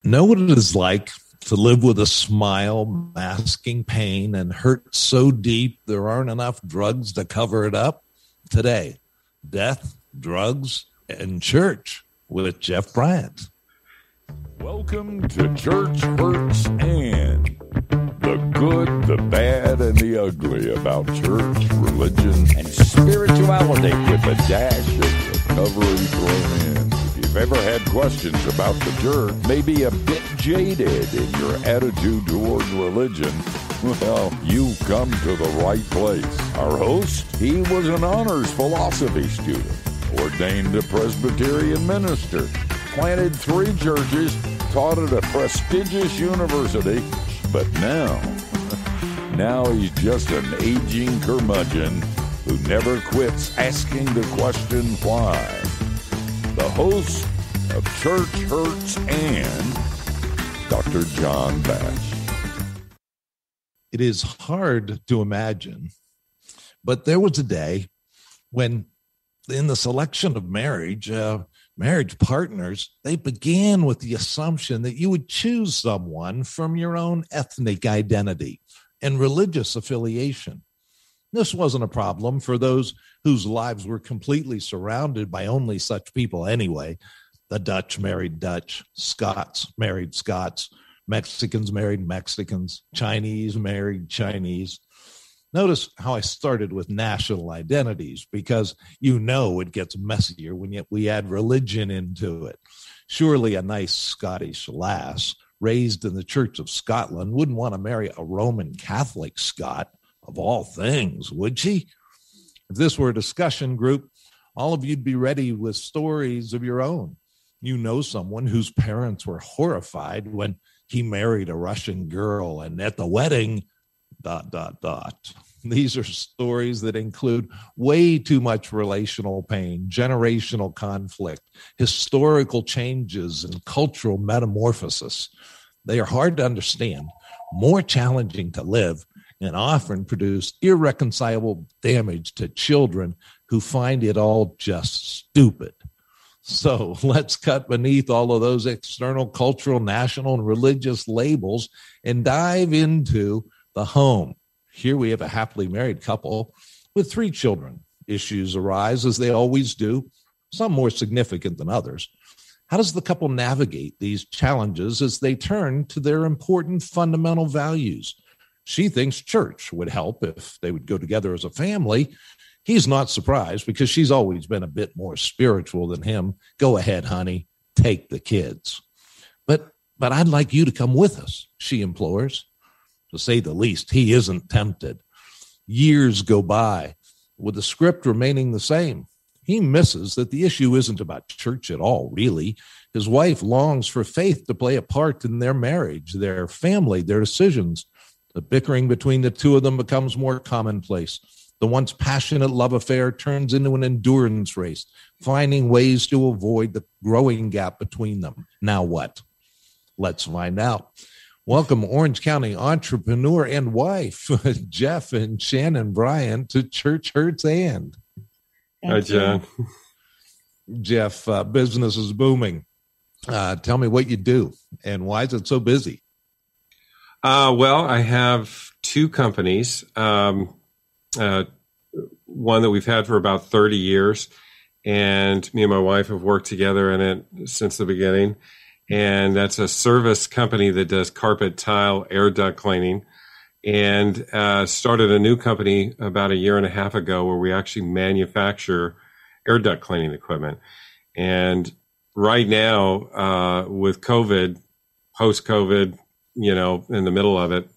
Know what it is like to live with a smile, masking pain and hurt so deep there aren't enough drugs to cover it up? Today, death, drugs, and church with Jeff Bryant. Welcome to Church Hurts and the good, the bad, and the ugly about church, religion, and spirituality with a dash of recovery thrown in. If you've ever had questions about the church, maybe a bit jaded in your attitude toward religion, well, you come to the right place. Our host, he was an honors philosophy student, ordained a Presbyterian minister, planted 3 churches, taught at a prestigious university, but now he's just an aging curmudgeon who never quits asking the question why. The host of Church Hurts and Dr. John Bash. It is hard to imagine, but there was a day when in the selection of marriage partners, they began with the assumption that you would choose someone from your own ethnic identity and religious affiliation. This wasn't a problem for those whose lives were completely surrounded by only such people anyway. The Dutch married Dutch, Scots married Scots, Mexicans married Mexicans, Chinese married Chinese. Notice how I started with national identities, because you know it gets messier when we add religion into it. Surely a nice Scottish lass raised in the Church of Scotland wouldn't want to marry a Roman Catholic Scot, of all things, would she? If this were a discussion group, all of you'd be ready with stories of your own. You know someone whose parents were horrified when he married a Russian girl, and at the wedding, ... These are stories that include way too much relational pain, generational conflict, historical changes, and cultural metamorphosis. They are hard to understand, more challenging to live, and often produce irreconcilable damage to children who find it all just stupid. So let's cut beneath all of those external cultural, national, and religious labels and dive into the home. Here we have a happily married couple with 3 children. Issues arise, as they always do, some more significant than others. How does the couple navigate these challenges as they turn to their important fundamental values? She thinks church would help if they would go together as a family. He's not surprised because she's always been a bit more spiritual than him. Go ahead, honey, take the kids. But I'd like you to come with us, she implores. To say the least, he isn't tempted. Years go by, with the script remaining the same. He misses that the issue isn't about church at all, really. His wife longs for faith to play a part in their marriage, their family, their decisions. The bickering between the two of them becomes more commonplace. The once passionate love affair turns into an endurance race, finding ways to avoid the growing gap between them. Now what? Let's find out. Welcome, Orange County entrepreneur and wife, Jeff and Shannon Bryant, to Church Hurts and. Hi, John. Jeff, business is booming. Tell me what you do and why is it so busy? Well, I have 2 companies, one that we've had for about 30 years, and me and my wife have worked together in it since the beginning. And that's a service company that does carpet, tile, air duct cleaning, and started a new company about 1.5 years ago where we actually manufacture air duct cleaning equipment. And right now, with COVID, post-COVID, in the middle of it,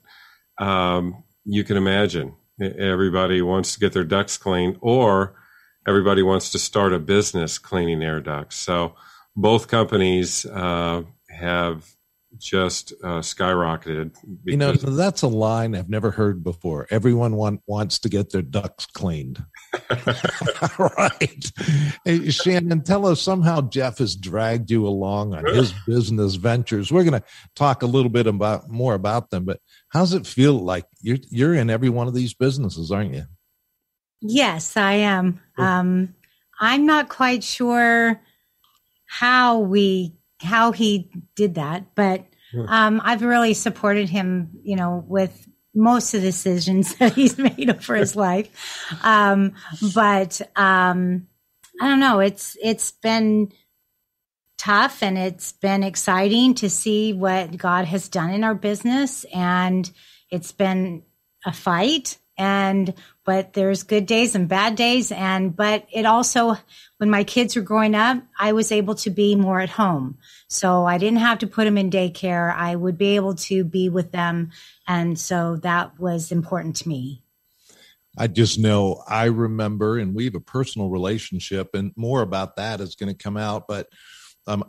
you can imagine everybody wants to get their ducts cleaned, or everybody wants to start a business cleaning air ducts. So both companies have just skyrocketed. That's a line I've never heard before. Everyone wants to get their ducts cleaned. Right. Hey, Shannon, tell us, somehow Jeff has dragged you along on his business ventures. We're going to talk a little bit more about them, but how's it feel like you're in every one of these businesses, aren't you? Yes, I am. I'm not quite sure how we how he did that, but I've really supported him, with most of the decisions that he's made over his life. But I don't know. It's been tough, and it's been exciting to see what God has done in our business, and it's been a fight, but there's good days and bad days. But it also, when my kids were growing up, I was able to be more at home. So I didn't have to put them in daycare. I would be able to be with them. And so that was important to me. I just know, I remember, and we have a personal relationship, and more about that is going to come out. But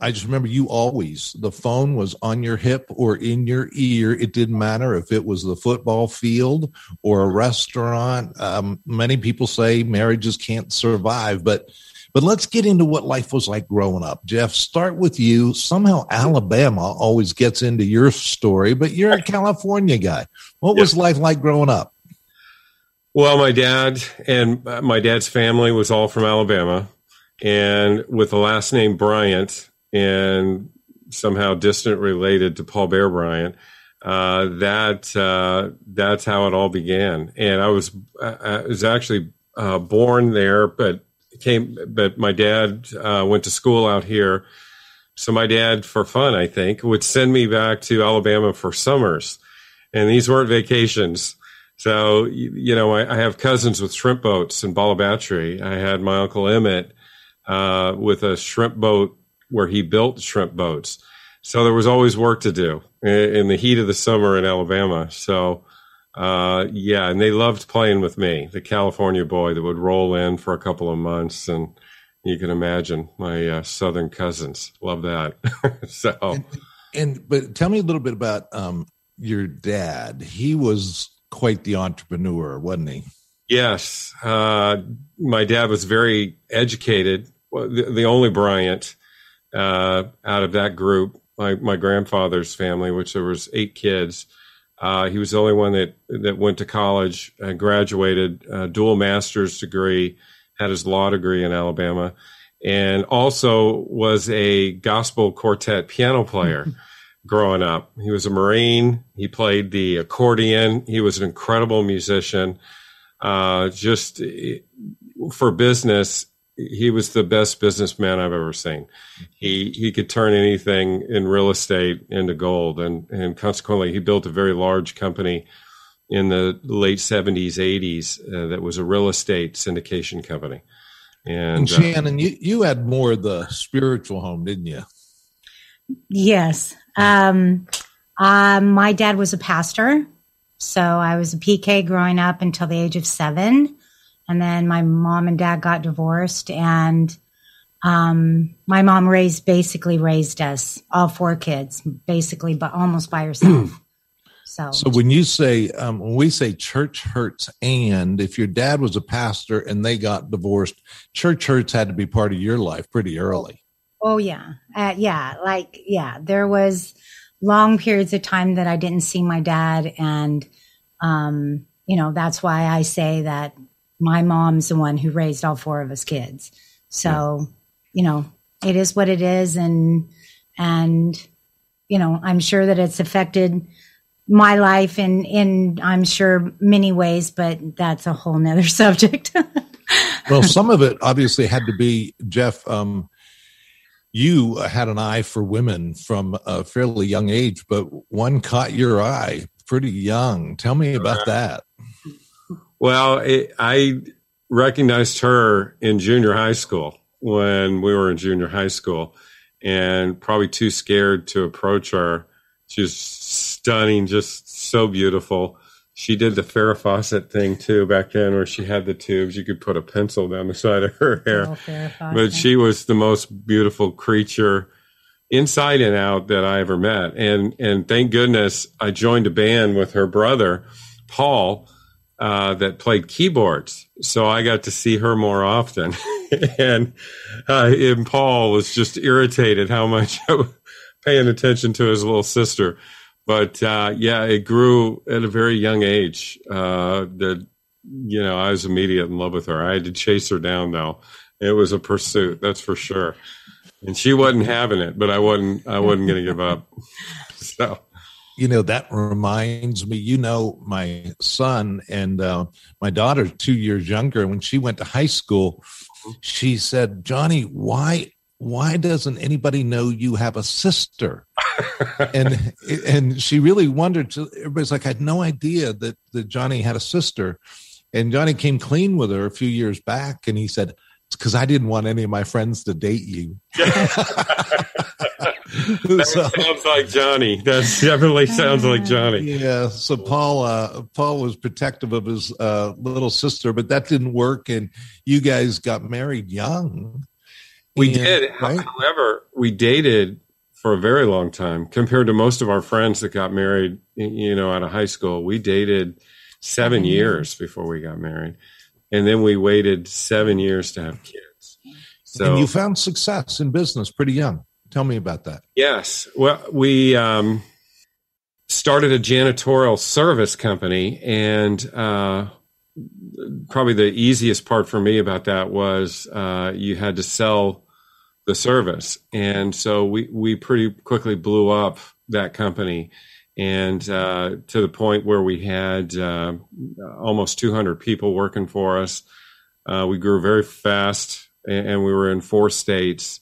I just remember the phone was on your hip or in your ear. It didn't matter if it was the football field or a restaurant. Many people say marriages can't survive, but let's get into what life was like growing up. Jeff, start with you. Somehow Alabama always gets into your story, but you're a California guy. What was life like growing up? Well, my dad and my dad's family was all from Alabama, and with the last name Bryant, and somehow distant related to Paul Bear Bryant, that's how it all began. And I was actually born there, but my dad went to school out here. So my dad, for fun, I think, would send me back to Alabama for summers, and these weren't vacations. So, I have cousins with shrimp boats in Bala Battery. I had my Uncle Emmett with a shrimp boat where he built shrimp boats. So there was always work to do in the heat of the summer in Alabama. So, and they loved playing with me, the California boy that would roll in for a couple of months. And you can imagine my southern cousins love that. But tell me a little bit about your dad. He was quite the entrepreneur, wasn't he? Yes. My dad was very educated, the only Bryant out of that group, my grandfather's family, which there was 8 kids. He was the only one that went to college and graduated, dual master's degree, had his law degree in Alabama, and also was a gospel quartet piano player. Growing up, he was a Marine. He played the accordion. He was an incredible musician. Just for business, he was the best businessman I've ever seen. He could turn anything in real estate into gold, and consequently, he built a very large company in the late 70s, 80s that was a real estate syndication company. And Shannon, you had more of the spiritual home, didn't you? Yes. My dad was a pastor, so I was a PK growing up until the age of 7. And then my mom and dad got divorced, and my mom basically raised us, all 4 kids, basically, but almost by herself. So when you say, when we say church hurts, and if your dad was a pastor and they got divorced, church hurts had to be part of your life pretty early. Oh, yeah. There was long periods of time that I didn't see my dad. And, that's why I say that my mom's the one who raised all 4 of us kids. So, it is what it is. And, I'm sure that it's affected my life in I'm sure many ways, but that's a whole nother subject. Well, some of it obviously had to be, Jeff, you had an eye for women from a fairly young age, but one caught your eye pretty young. Tell me about that. Well, I recognized her in junior high school when we were in junior high school, and probably too scared to approach her. She was stunning, just so beautiful. She did the Farrah Fawcett thing too back then, where she had the tubes. You could put a pencil down the side of her hair. But she was the most beautiful creature inside and out that I ever met. And thank goodness I joined a band with her brother, Paul, that played keyboards. So I got to see her more often. and Paul was just irritated how much I was paying attention to his little sister. But it grew at a very young age. I was immediately in love with her. I had to chase her down, though. It was a pursuit, that's for sure. And she wasn't having it, but I wasn't going to give up. So, that reminds me, my son and my daughter, 2 years younger, when she went to high school, she said, Johnny, why doesn't anybody know you have a sister? and she really wondered. Everybody's like, I had no idea that Johnny had a sister. And Johnny came clean with her a few years back. And he said, it's because I didn't want any of my friends to date you. Sounds like Johnny. That definitely sounds like Johnny. Yeah. So Paul was protective of his little sister, but that didn't work. And you guys got married young. We did. Right? However, we dated for a very long time compared to most of our friends that got married, out of high school. We dated 7 years before we got married. And then we waited 7 years to have kids. So, and you found success in business pretty young. Tell me about that. Yes. Well, we started a janitorial service company, and probably the easiest part for me about that was you had to sell the service. And so we pretty quickly blew up that company, and to the point where we had almost 200 people working for us. We grew very fast, and we were in 4 states.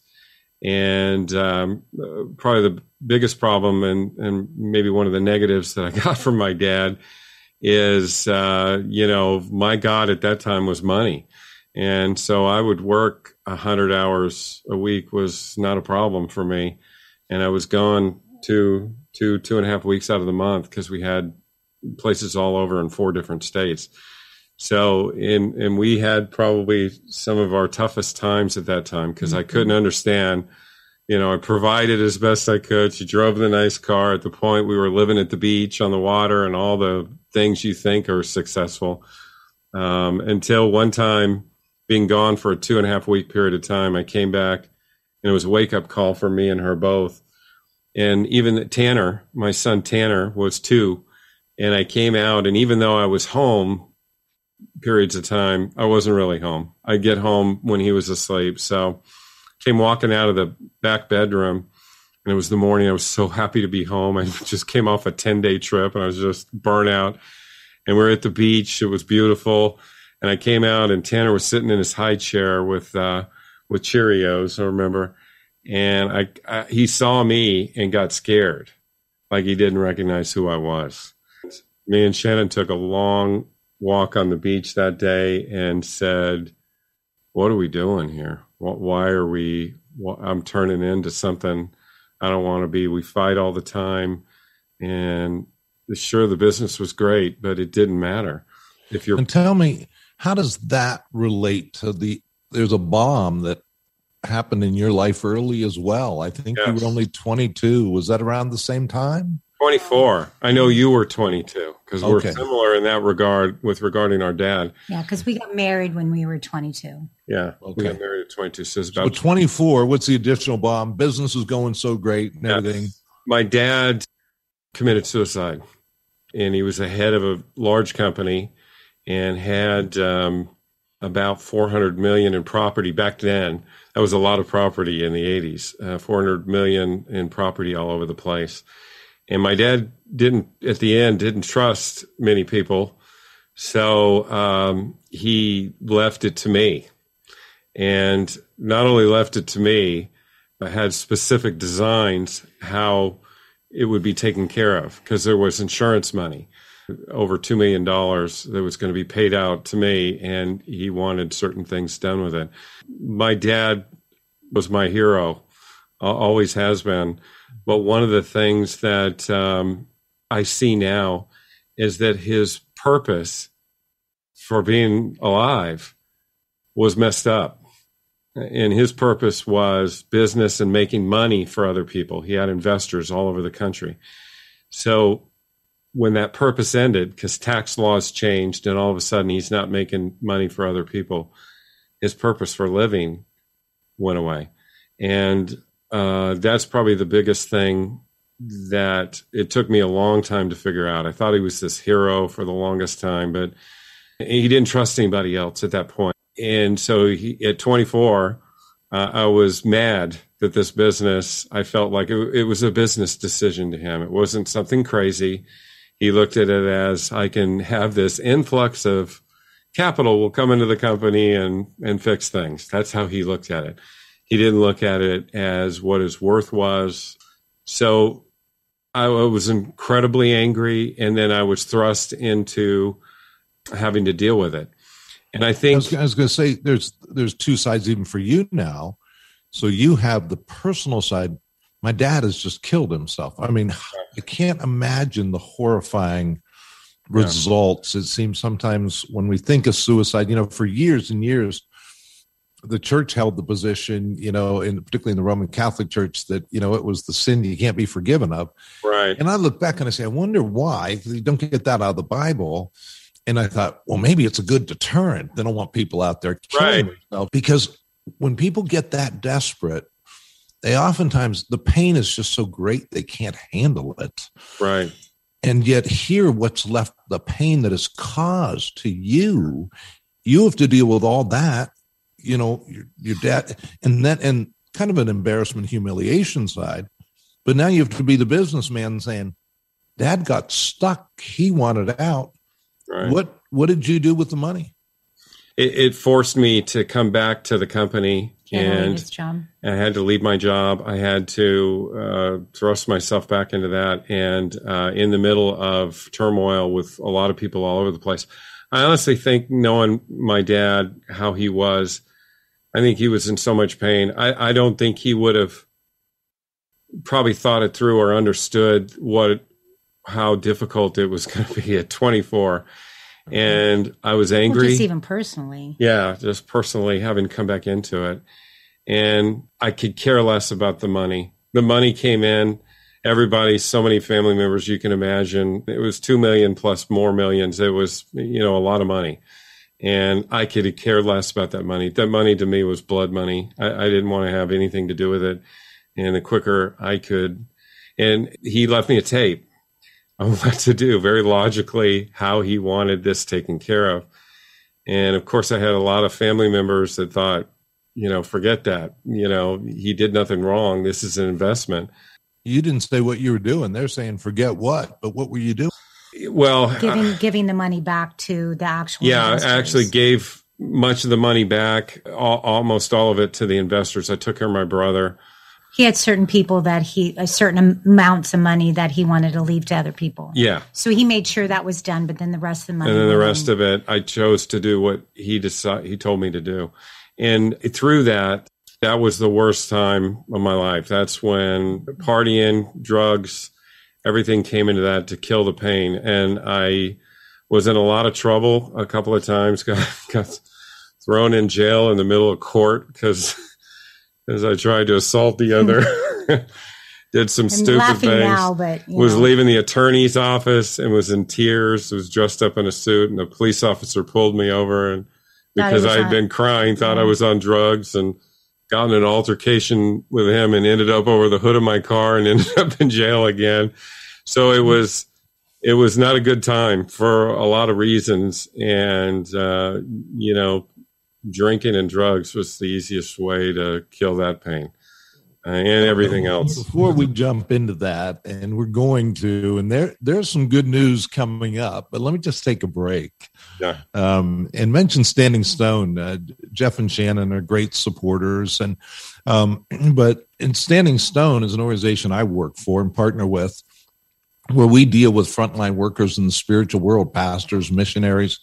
And probably the biggest problem and maybe one of the negatives that I got from my dad is, my God at that time was money. And so I would work 100 hours a week was not a problem for me. And I was gone 2.5 weeks out of the month because we had places all over in 4 different states. So, and we had probably some of our toughest times at that time because I couldn't understand, I provided as best I could. She drove the nice car. At the point we were living at the beach on the water and all the things you think are successful. Until one time, being gone for a 2.5 week period of time, I came back and it was a wake up call for me and her both. And even Tanner, my son Tanner, was 2. And I came out, and even though I was home periods of time, I wasn't really home. I'd get home when he was asleep. So came walking out of the back bedroom, and it was the morning. I was so happy to be home. I just came off a 10-day trip, and I was just burnt out. And we were at the beach. It was beautiful. And I came out, and Tanner was sitting in his high chair with Cheerios, I remember. And he saw me and got scared, like he didn't recognize who I was. Me and Shannon took a long walk on the beach that day and said, what are we doing here? Why are I'm turning into something I don't want to be. We fight all the time. And sure, the business was great, but it didn't matter. And tell me, how does that relate to there's a bomb that happened in your life early as well. I think You were only 22. Was that around the same time? 24. I know you were 22 because we're similar in that regard regarding our dad. Yeah, because we got married when we were 22. Yeah, we got married at 22. So it's about 24. What's the additional bomb? Business was going so great and everything. My dad committed suicide, and he was the head of a large company and had about $400 million in property back then. That was a lot of property in the 80s, $400 million in property all over the place. And my dad didn't trust many people. So he left it to me. And not only left it to me, but had specific designs how it would be taken care of, because there was insurance money, over $2 million that was going to be paid out to me, and he wanted certain things done with it. My dad was my hero, always has been. But one of the things that I see now is that his purpose for being alive was messed up. And his purpose was business and making money for other people. He had investors all over the country. So when that purpose ended, because tax laws changed and all of a sudden he's not making money for other people, his purpose for living went away. And that's probably the biggest thing that it took me a long time to figure out. I thought he was this hero for the longest time, but he didn't trust anybody else at that point. And so at 24, I was mad that this business, I felt like it was a business decision to him. It wasn't something crazy. He looked at it as, I can have this influx of capital will come into the company and fix things. That's how he looked at it. He didn't look at it as what his worth was. So I was incredibly angry, and then I was thrust into having to deal with it. And I think I was going to say there's two sides even for you now. So you have the personal side. My dad has just killed himself. I mean, I can't imagine the horrifying results. It seems sometimes when we think of suicide, for years and years, the church held the position, particularly in the Roman Catholic Church, that, it was the sin you can't be forgiven of. Right. And I look back and I say, I wonder why, because you don't get that out of the Bible. And I thought, well, maybe it's a good deterrent. They don't want people out there killing themselves. Because when people get that desperate, they oftentimes, the pain is just so great, they can't handle it. Right. And yet here, what's left, the pain that is caused to you, you have to deal with all that, your dad, and kind of an embarrassment, humiliation side. But now you have to be the businessman saying, Dad got stuck. He wanted out. Right. What did you do with the money? It forced me to come back to the company, and I had to leave my job. I had to thrust myself back into that, and in the middle of turmoil with a lot of people all over the place. I honestly think, knowing my dad, how he was, I think he was in so much pain. I don't think he would have probably thought it through or understood how difficult it was going to be at 24. And I was angry. Well, just even personally. Yeah, just personally having come back into it. And I could care less about the money. The money came in. Everybody, so many family members you can imagine. It was 2 million plus more millions. It was, a lot of money. And I could care less about that money. That money to me was blood money. I didn't want to have anything to do with it. And the quicker I could. And he left me a tape on what to do, very logically, how he wanted this taken care of. And of course, I had a lot of family members that thought, forget that. He did nothing wrong. This is an investment. You didn't say what you were doing. They're saying, forget what? But what were you doing? Well, giving the money back to the actual investors. I actually gave much of the money back, almost all of it, to the investors. I took care of my brother. He had certain people certain amounts of money that he wanted to leave to other people. Yeah. So he made sure that was done, but then the rest of the money. And then the rest of it, I chose to do what he told me to do. And through that was the worst time of my life. That's when partying, drugs, everything came into that to kill the pain. And I was in a lot of trouble a couple of times, got thrown in jail in the middle of court because I tried to assault the other, did some stupid things. Now, but, was leaving the attorney's office and was in tears, was dressed up in a suit, and the police officer pulled me over, and because I had been crying, thought I was on drugs, and got in an altercation with him and ended up over the hood of my car and ended up in jail again. So it was not a good time for a lot of reasons. And, drinking and drugs was the easiest way to kill that pain and everything else. Before we jump into that, and we're going to, and there's some good news coming up, but let me just take a break. Yeah. And mention Standing Stone. Jeff and Shannon are great supporters, and but Standing Stone is an organization I work for and partner with, where we deal with frontline workers in the spiritual world, pastors, missionaries,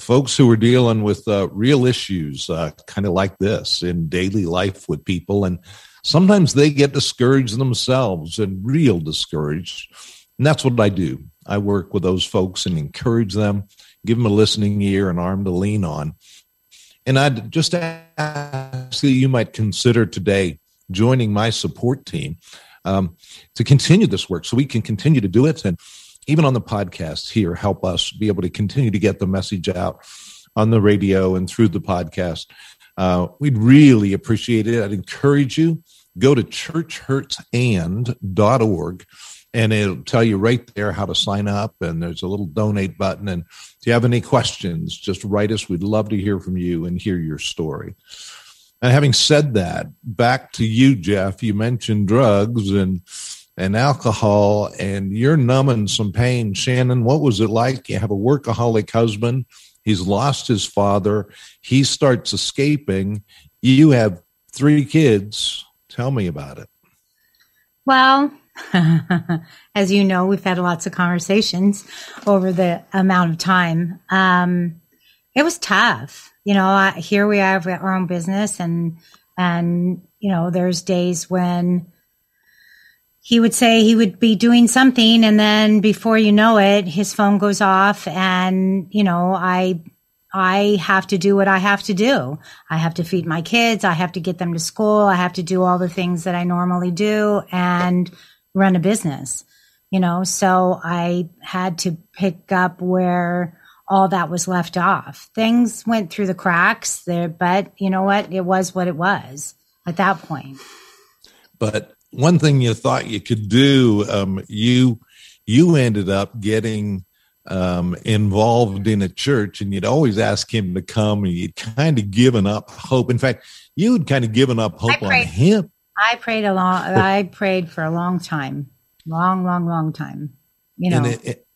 folks who are dealing with real issues, kind of like this in daily life with people. And sometimes they get discouraged themselves and real discouraged. And that's what I do. I work with those folks and encourage them, give them a listening ear, an arm to lean on. And I'd just ask that you might consider today joining my support team to continue this work so we can continue to do it. And even on the podcast here, help us be able to continue to get the message out on the radio and through the podcast. We'd really appreciate it. I'd encourage you, go to churchhurtsand.org, and it'll tell you right there how to sign up, and there's a little donate button. And if you have any questions, just write us. We'd love to hear from you and hear your story. And having said that, back to you, Jeff, you mentioned drugs and alcohol, and you're numbing some pain. Shannon, what was it like? You have a workaholic husband. He's lost his father. He starts escaping. You have 3 kids. Tell me about it. Well, as you know, we've had lots of conversations over the amount of time. It was tough. Here we have our own business, and there's days when he would say he would be doing something, and then before you know it, his phone goes off, and I have to do what I have to do. I have to feed my kids. I have to get them to school. I have to do all the things that I normally do and run a business, so I had to pick up where all that was left off. Things went through the cracks there, but you know what? It was what it was at that point. But one thing you thought you could do, you ended up getting involved in a church, and you'd always ask him to come, and you'd kind of given up hope. In fact, you'd kind of given up hope on him. I prayed for a long time, long time.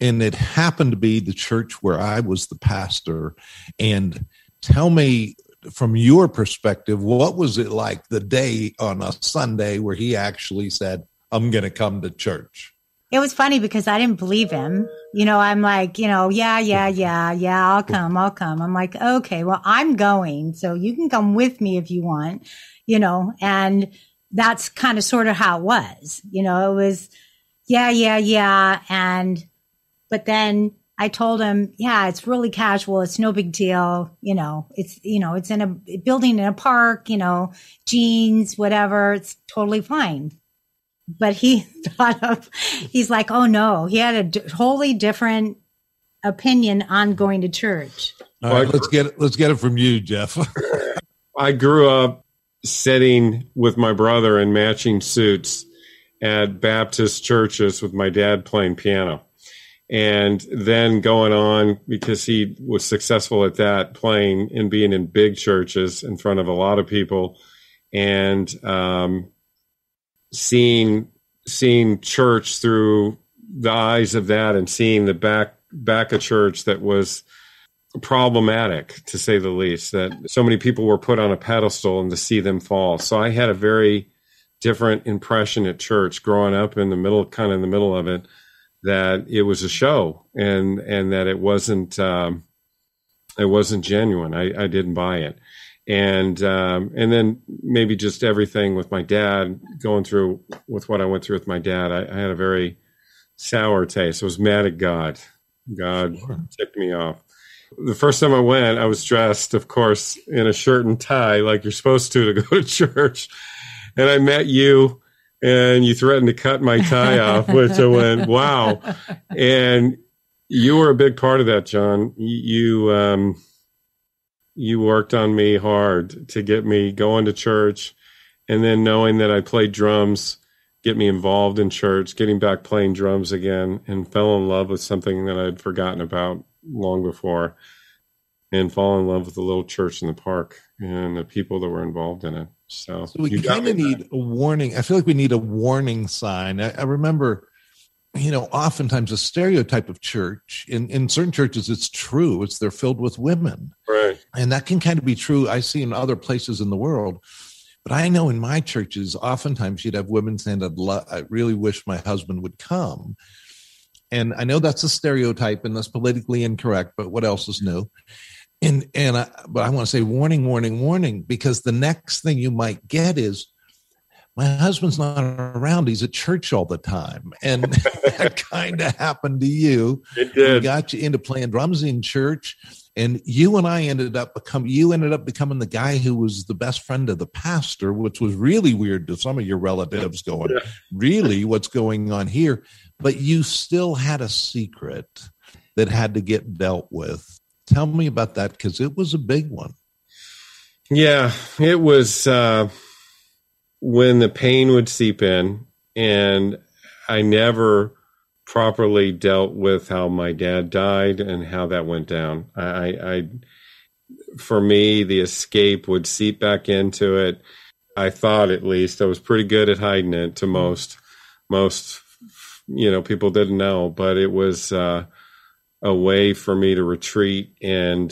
And it happened to be the church where I was the pastor. And tell me, from your perspective, what was it like the day on a Sunday where he actually said, I'm going to come to church? It was funny because I didn't believe him. I'm like, yeah, I'll come. I'm like, okay, well, I'm going, so you can come with me if you want, and that's kind of sort of how it was. It was, yeah. But then I told him, yeah, it's really casual. It's no big deal. It's in a building in a park, jeans, whatever. It's totally fine. But he's like, oh no, he had a totally different opinion on going to church. All right, let's get it from you, Jeff. I grew up sitting with my brother in matching suits at Baptist churches with my dad playing piano. And then going on, because he was successful at that, playing and being in big churches in front of a lot of people, and seeing church through the eyes of that, and seeing the back of church that was problematic, to say the least, that so many people were put on a pedestal, and to see them fall. So I had a very different impression at church growing up in the middle of it, that it was a show, and that it wasn't genuine. I didn't buy it. And then maybe just everything with my dad, going through with what I went through with my dad, I had a very sour taste. I was mad at God. God ticked me off. The first time I went, I was dressed, of course, in a shirt and tie like you're supposed to go to church. And I met you, and you threatened to cut my tie off, which I went, wow. And you were a big part of that, John. You worked on me hard to get me going to church, and then knowing that I played drums, get me involved in church, getting back playing drums again, and fell in love with something that I'd forgotten about long before, and fall in love with the little church in the park and the people that were involved in it. So we kind of need a warning. I feel like we need a warning sign. I remember, oftentimes a stereotype of church in certain churches, it's true. They're filled with women. Right. And that can kind of be true. I see in other places in the world, but I know in my churches, oftentimes you'd have women saying, I really wish my husband would come. And I know that's a stereotype and that's politically incorrect, but what else is new? But I want to say warning, because the next thing you might get is, my husband's not around. He's at church all the time. And that kind of happened to you. It did. We got you into playing drums in church. And you and I ended up becoming the guy who was the best friend of the pastor, which was really weird to some of your relatives going, really, what's going on here? But you still had a secret that had to get dealt with. Tell me about that, because it was a big one. Yeah, it was when the pain would seep in, and I never properly dealt with how my dad died and how that went down. for me, the escape would seep back into it. I thought, at least, I was pretty good at hiding it to most, people didn't know, but it was a way for me to retreat and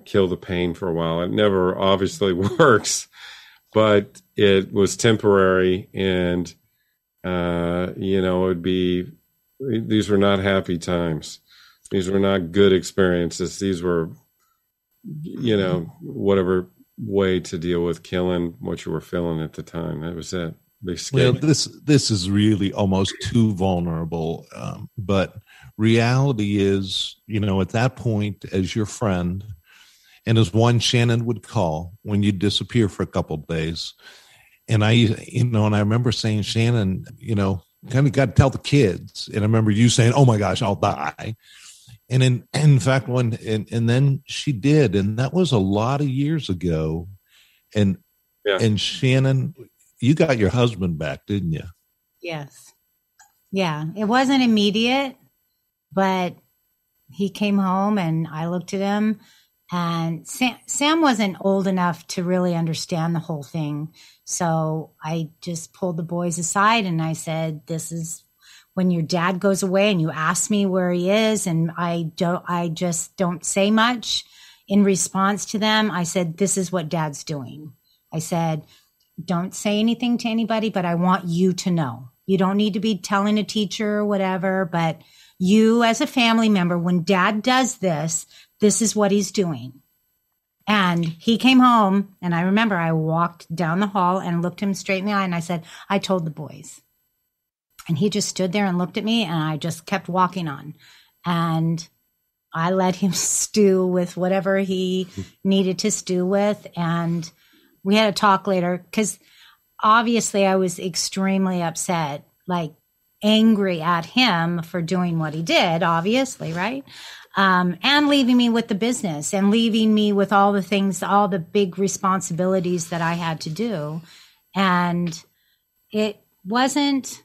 kill the pain for a while. It never obviously works, but it was temporary, and it would be, these were not happy times. These were not good experiences. These were, whatever way to deal with killing what you were feeling at the time. That was it. Well, this is really almost too vulnerable. But reality is, at that point, as your friend, and as one Shannon would call when you disappear for a couple of days. And I remember saying, Shannon, kind of got to tell the kids. And I remember you saying, oh my gosh, I'll die. And in fact, and then she did. And that was a lot of years ago. And Shannon, you got your husband back, didn't you? Yes. Yeah. It wasn't immediate, but he came home and I looked at him, and Sam wasn't old enough to really understand the whole thing. So I just pulled the boys aside and I said, this is when your dad goes away and you ask me where he is. And I just don't say much in response to them. I said, this is what Dad's doing. I said, don't say anything to anybody, but I want you to know. You don't need to be telling a teacher or whatever, but you as a family member, when Dad does this, this is what he's doing. And he came home, and I remember I walked down the hall and looked him straight in the eye, and I said, I told the boys. And he just stood there and looked at me, and I just kept walking on. And I let him stew with whatever he needed to stew with. And we had a talk later, because obviously I was extremely upset, like angry at him for doing what he did, obviously, right? And leaving me with the business and leaving me with all the things, all the big responsibilities that I had to do. And it wasn't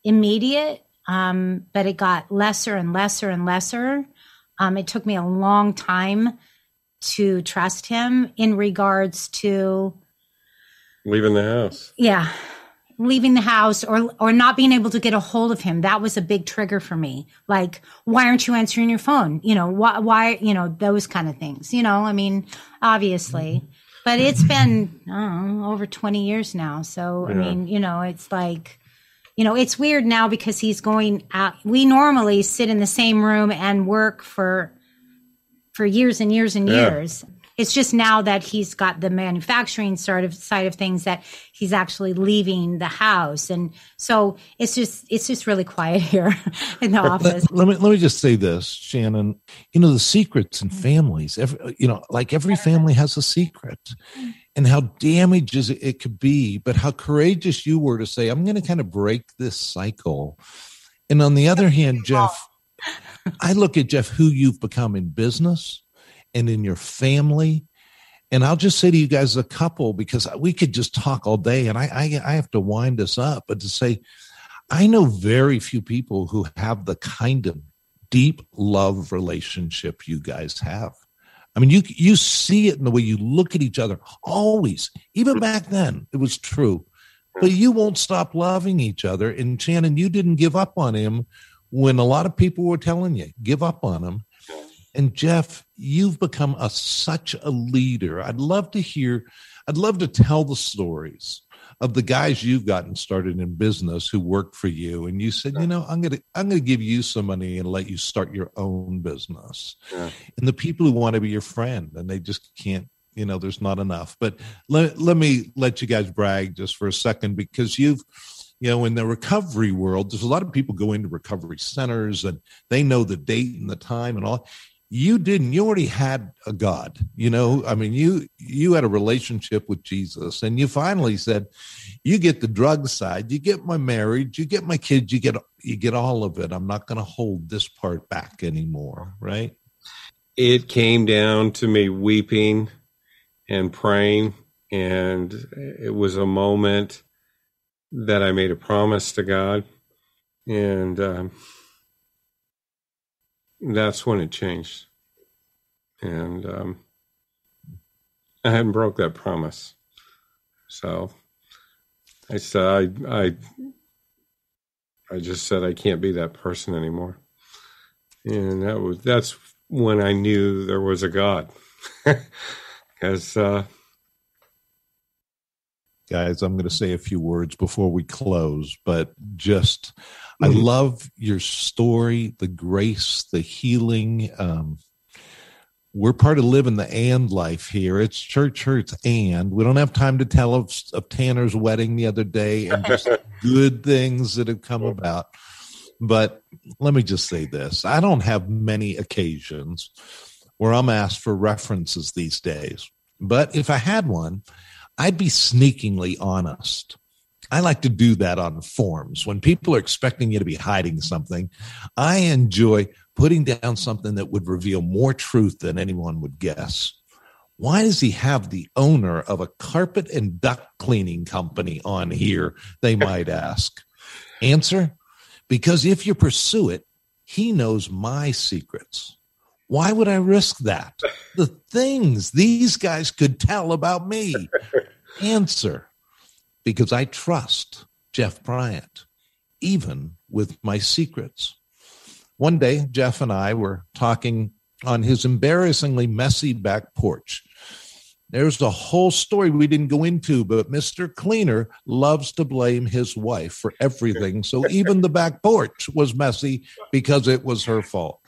immediate, but it got lesser and lesser and lesser. It took me a long time to trust him in regards to leaving the house. Yeah. Leaving the house or not being able to get a hold of him. That was a big trigger for me. Like, why aren't you answering your phone? Why, those kind of things, obviously, but it's been, over 20 years now. So, yeah. I mean, it's like, it's weird now because he's going out. We normally sit in the same room and work for years and years and years. It's just now that he's got the manufacturing side of things that he's actually leaving the house. And so it's just really quiet here in the office. Let me just say this, Shannon, the secrets in families, every family has a secret, and how damaging it could be, but how courageous you were to say, I'm going to kind of break this cycle. And on the other hand, Jeff, I look at Jeff, who you've become in business and in your family. And I'll just say to you guys, a couple, because we could just talk all day and I have to wind us up, but to say, I know very few people who have the kind of deep love relationship you guys have. I mean, you see it in the way you look at each other always. Even back then, it was true. But you won't stop loving each other. And Shannon, you didn't give up on him when a lot of people were telling you, give up on him. And Jeff, you've become such a leader. I'd love to tell the stories of the guys you've gotten started in business who worked for you. And you said, I'm going to give you some money and let you start your own business. Yeah. And the people who want to be your friend and they just can't, there's not enough. But let me let you guys brag just for a second, because you've, in the recovery world, there's a lot of people go into recovery centers and they know the date and the time and all. You didn't. You already had a God, I mean, you had a relationship with Jesus, and you finally said, you get the drug side, you get my marriage, you get my kids, you get all of it. I'm not going to hold this part back anymore. Right. It came down to me weeping and praying. And it was a moment that I made a promise to God. And, that's when it changed. And I hadn't broke that promise. So I said, I just said I can't be that person anymore. And that's when I knew there was a God. Because guys, I'm going to say a few words before we close, but just I love your story, the grace, the healing. We're part of living the and life here. It's church hurts and. We don't have time to tell of Tanner's wedding the other day and just good things that have come about. But let me just say this. I don't have many occasions where I'm asked for references these days. But if I had one, I'd be sneakingly honest. I like to do that on forums. When people are expecting you to be hiding something, I enjoy putting down something that would reveal more truth than anyone would guess. Why does he have the owner of a carpet and duct cleaning company on here, they might ask? Answer, because if you pursue it, he knows my secrets. Why would I risk that? The things these guys could tell about me. Answer, because I trust Jeff Bryant, even with my secrets. One day, Jeff and I were talking on his embarrassingly messy back porch. There's a whole story we didn't go into, but Mr. Cleaner loves to blame his wife for everything. So even the back porch was messy because it was her fault.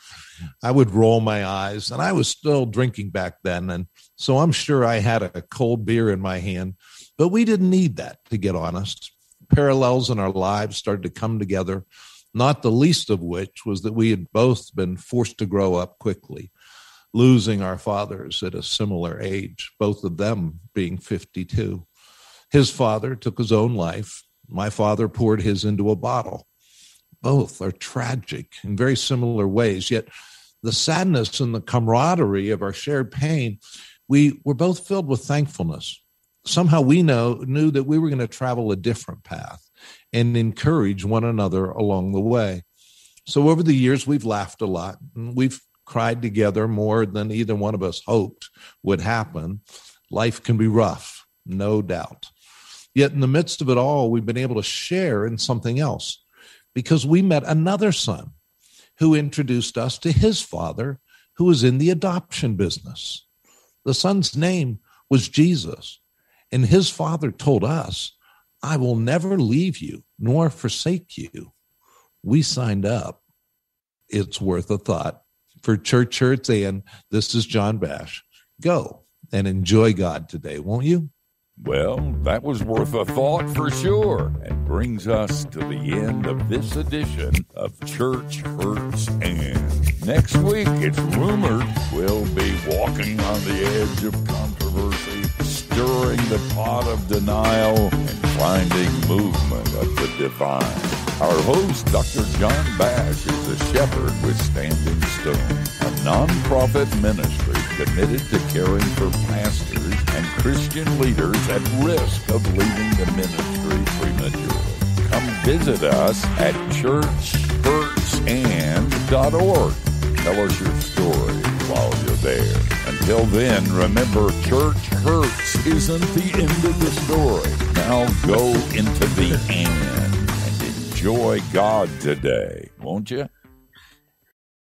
I would roll my eyes, and I was still drinking back then. And so I'm sure I had a cold beer in my hand, but we didn't need that, to get honest. Parallels in our lives started to come together, not the least of which was that we had both been forced to grow up quickly, losing our fathers at a similar age, both of them being 52. His father took his own life. My father poured his into a bottle. Both are tragic in very similar ways, yet the sadness and the camaraderie of our shared pain, we were both filled with thankfulness. Somehow we knew that we were going to travel a different path and encourage one another along the way. So over the years, we've laughed a lot, and we've cried together more than either one of us hoped would happen. Life can be rough, no doubt. Yet in the midst of it all, we've been able to share in something else, because we met another son who introduced us to his father, who was in the adoption business. The son's name was Jesus, and his father told us, "I will never leave you nor forsake you." We signed up. It's worth a thought. For Church Hurts and, this is John Bash. Go and enjoy God today, won't you? Well, that was worth a thought for sure, and brings us to the end of this edition of Church Hurts and. Next week, it's rumored we'll be walking on the edge of controversy, stirring the pot of denial, and finding movement of the divine. Our host, Dr. John Bash, is a shepherd with Standing Stone, a non-profit ministry committed to caring for pastors and Christian leaders at risk of leaving the ministry prematurely. Come visit us at churchhurtsand.org. Tell us your story while you're there. Until then, remember, church hurts isn't the end of the story. Now go into the end and enjoy God today, won't you?